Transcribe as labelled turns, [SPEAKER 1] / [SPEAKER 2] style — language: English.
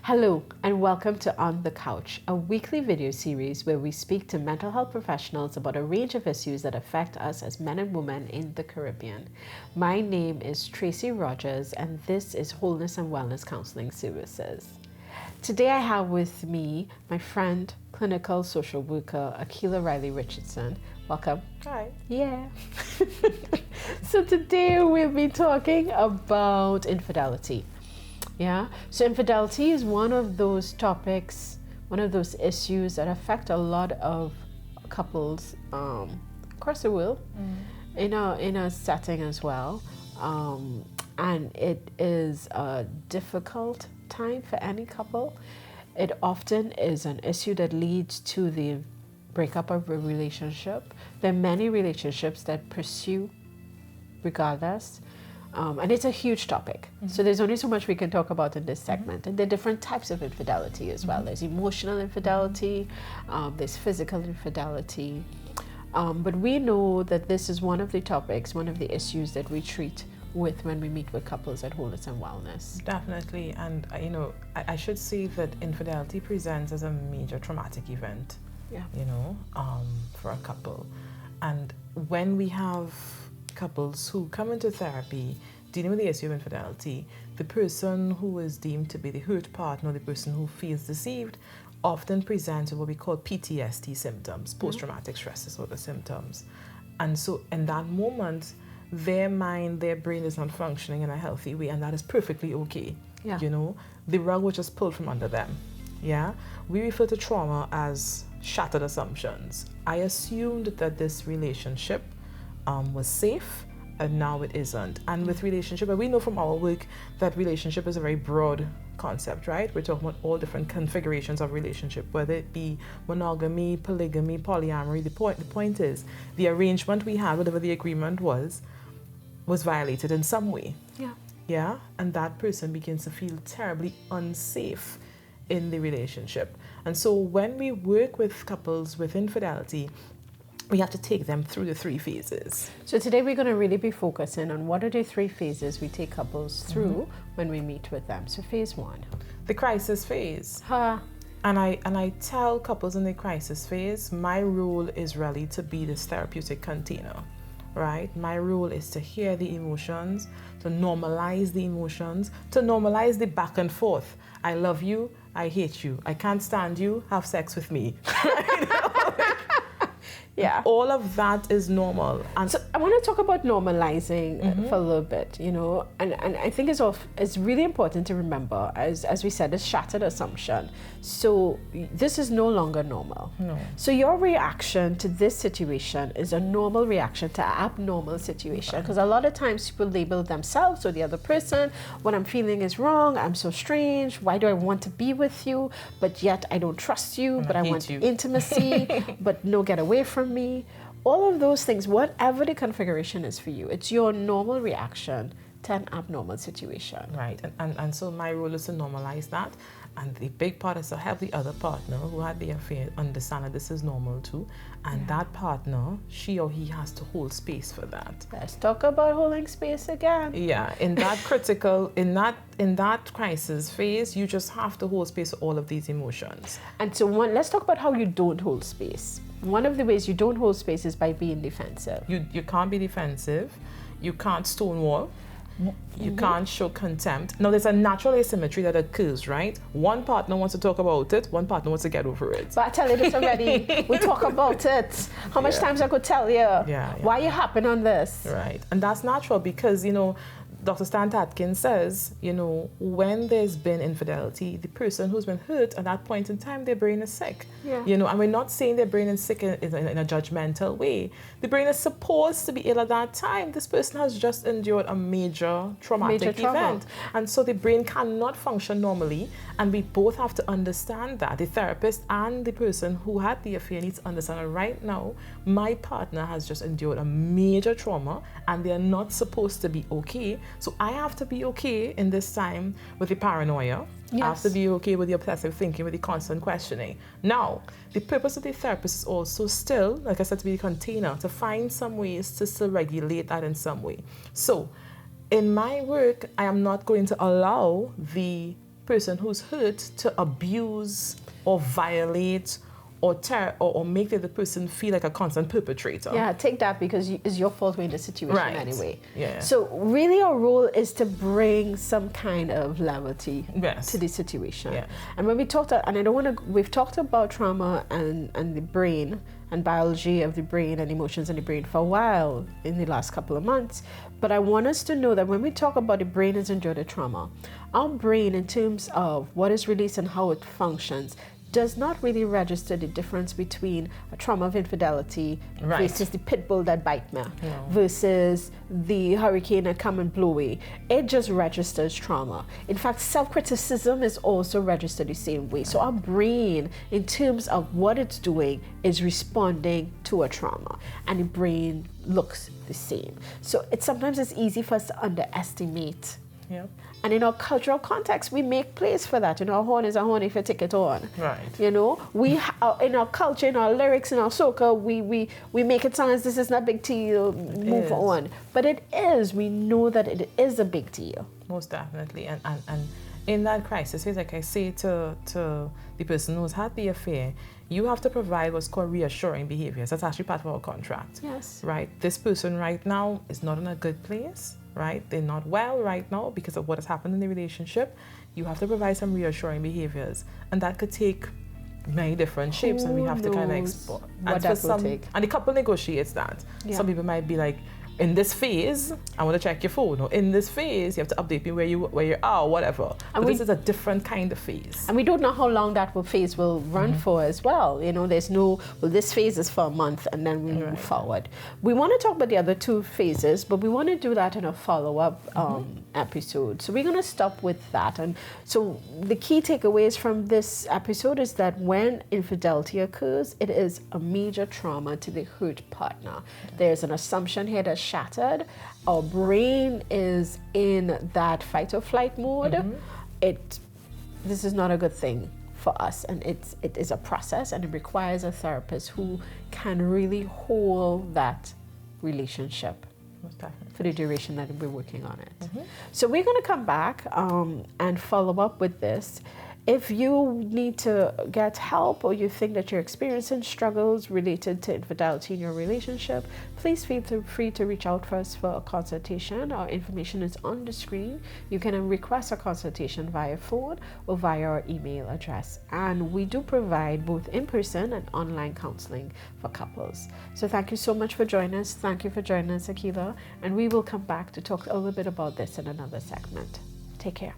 [SPEAKER 1] Hello and welcome to On the Couch, a weekly video series where we speak to mental health professionals about a range of issues that affect us as men and women in the Caribbean. My name is Tracie Rogers and this is Wholeness and Wellness Counseling Services. Today I have with me my friend, clinical social worker, Akilah Riley-Richardson. Welcome.
[SPEAKER 2] Hi.
[SPEAKER 1] Yeah. So today we'll be talking about infidelity. Yeah, so infidelity is one of those topics, one of those issues that affect a lot of couples across the world, in a setting as well, and it is a difficult time for any couple. It often is an issue that leads to the breakup of a relationship. There are many relationships that pursue regardless. And it's a huge topic. So there's only so much we can talk about in this segment. And there are different types of infidelity as well. There's emotional infidelity, there's physical infidelity. But we know that this is one of the topics, one of the issues that we treat with when we meet with couples at Wholeness and Wellness.
[SPEAKER 2] Definitely. And, I should say that infidelity presents as a major traumatic event, for a couple. And when we have couples who come into therapy dealing with the issue of infidelity, the person who is deemed to be the hurt partner, the person who feels deceived, often presents with what we call PTSD symptoms, post-traumatic stress disorder symptoms. And so in that moment, their mind, their brain is not functioning in a healthy way, and that is perfectly okay.
[SPEAKER 1] Yeah.
[SPEAKER 2] The rug was just pulled from under them. Yeah? We refer to trauma as shattered assumptions. I assumed that this relationship was safe, and now it isn't. And with relationship, and we know from our work that relationship is a very broad concept, right? We're talking about all different configurations of relationship, whether it be monogamy, polygamy, polyamory. The point is, the arrangement we had, whatever the agreement was violated in some way.
[SPEAKER 1] Yeah.
[SPEAKER 2] Yeah? And that person begins to feel terribly unsafe in the relationship. And so when we work with couples with infidelity, we have to take them through the three phases.
[SPEAKER 1] So today we're going to really be focusing on what are the three phases we take couples through when we meet with them. So phase one.
[SPEAKER 2] The crisis phase.
[SPEAKER 1] And
[SPEAKER 2] I tell couples in the crisis phase, my role is really to be this therapeutic container, right? My role is to hear the emotions, to normalize the emotions, to normalize the back and forth. I love you, I hate you, I can't stand you, have sex with me. Yeah. All of that is normal. And
[SPEAKER 1] so I want to talk about normalizing for a little bit, and I think it's really important to remember, as we said, it's shattered assumption. So this is no longer normal.
[SPEAKER 2] No.
[SPEAKER 1] So your reaction to this situation is a normal reaction to an abnormal situation. Because a lot of times people label themselves or the other person, what I'm feeling is wrong, I'm so strange, why do I want to be with you, but yet I don't trust you, but I want intimacy, but no, get away from me. All of those things, whatever the configuration is for you, it's your normal reaction to an abnormal situation.
[SPEAKER 2] Right, and so my role is to normalize that, and the big part is to help the other partner who had the affair understand that this is normal too, and that partner, she or he has to hold space for that.
[SPEAKER 1] Let's talk about holding space again.
[SPEAKER 2] Yeah, in that critical, in that crisis phase, you just have to hold space for all of these emotions.
[SPEAKER 1] And so let's talk about how you don't hold space. One of the ways you don't hold space is by being defensive.
[SPEAKER 2] You can't be defensive, you can't stonewall, you can't show contempt. Now, there's a natural asymmetry that occurs, right? One partner wants to talk about it, one partner wants to get over it.
[SPEAKER 1] But I tell you this already, we talk about it. How much times I could tell you? Why you happen on this?
[SPEAKER 2] Right, and that's natural because, Dr. Stan Atkins says, when there's been infidelity, the person who's been hurt at that point in time, their brain is sick.
[SPEAKER 1] Yeah.
[SPEAKER 2] And we're not saying their brain is sick in a judgmental way. The brain is supposed to be ill at that time. This person has just endured a major traumatic event. And so the brain cannot function normally. And we both have to understand that. The therapist and the person who had the affair needs to understand that right now, my partner has just endured a major trauma and they're not supposed to be okay. So I have to be okay in this time with the paranoia.
[SPEAKER 1] Yes.
[SPEAKER 2] I have to be okay with the obsessive thinking, with the constant questioning. Now, the purpose of the therapist is also still, like I said, to be a container, to find some ways to still regulate that in some way. So in my work, I am not going to allow the person who's hurt to abuse or violate or make the other person feel like a constant perpetrator.
[SPEAKER 1] Yeah, take that because it's your fault we're in the situation anyway.
[SPEAKER 2] Yeah.
[SPEAKER 1] So really our role is to bring some kind of levity
[SPEAKER 2] Yes.
[SPEAKER 1] to the situation.
[SPEAKER 2] Yeah.
[SPEAKER 1] And when we talked, and I don't want to, we've talked about trauma and the brain and biology of the brain and emotions in the brain for a while in the last couple of months. But I want us to know that when we talk about the brain as endured a trauma, our brain in terms of what is released and how it functions does not really register the difference between a trauma of infidelity versus the pit bull that bite me versus the hurricane that come and blow away. It just registers trauma. In fact, self-criticism is also registered the same way. So our brain, in terms of what it's doing, is responding to a trauma, and the brain looks the same. So sometimes it's easy for us to underestimate.
[SPEAKER 2] Yep.
[SPEAKER 1] And in our cultural context, we make place for that. You know, a horn is a horn if you take it on.
[SPEAKER 2] Right.
[SPEAKER 1] You know, in our culture, in our lyrics, in our soca, we make it sound as this is not a big deal, move on. But it is. We know that it is a big deal.
[SPEAKER 2] Most definitely. And in that crisis, like I say to the person who's had the affair, you have to provide what's called reassuring behaviors. That's actually part of our contract.
[SPEAKER 1] Yes.
[SPEAKER 2] Right? This person right now is not in a good place. Right? They're not well right now because of what has happened in the relationship. You have to provide some reassuring behaviors. And that could take many different shapes, and we have to kind of explore.
[SPEAKER 1] What that will take.
[SPEAKER 2] And the couple negotiates that. Yeah. Some people might be like, in this phase, I want to check your phone. Or in this phase, you have to update me where you are, whatever. But this is a different kind of phase.
[SPEAKER 1] And we don't know how long that phase will run for as well. You know, there's no, well, this phase is for a month and then we move forward. We want to talk about the other two phases, but we want to do that in a follow-up episode. So we're going to stop with that. And so the key takeaways from this episode is that when infidelity occurs, it is a major trauma to the hurt partner. There's an assumption here that's shattered. Our brain is in that fight or flight mode. This is not a good thing for us, and it is a process, and it requires a therapist who can really hold that relationship for the duration that we're working on it. So we're going to come back and follow up with this. If you need to get help, or you think that you're experiencing struggles related to infidelity in your relationship, please feel free to reach out for us for a consultation. Our information is on the screen. You can request a consultation via phone or via our email address. And we do provide both in-person and online counseling for couples. So thank you so much for joining us. Thank you for joining us, Akilah. And we will come back to talk a little bit about this in another segment. Take care.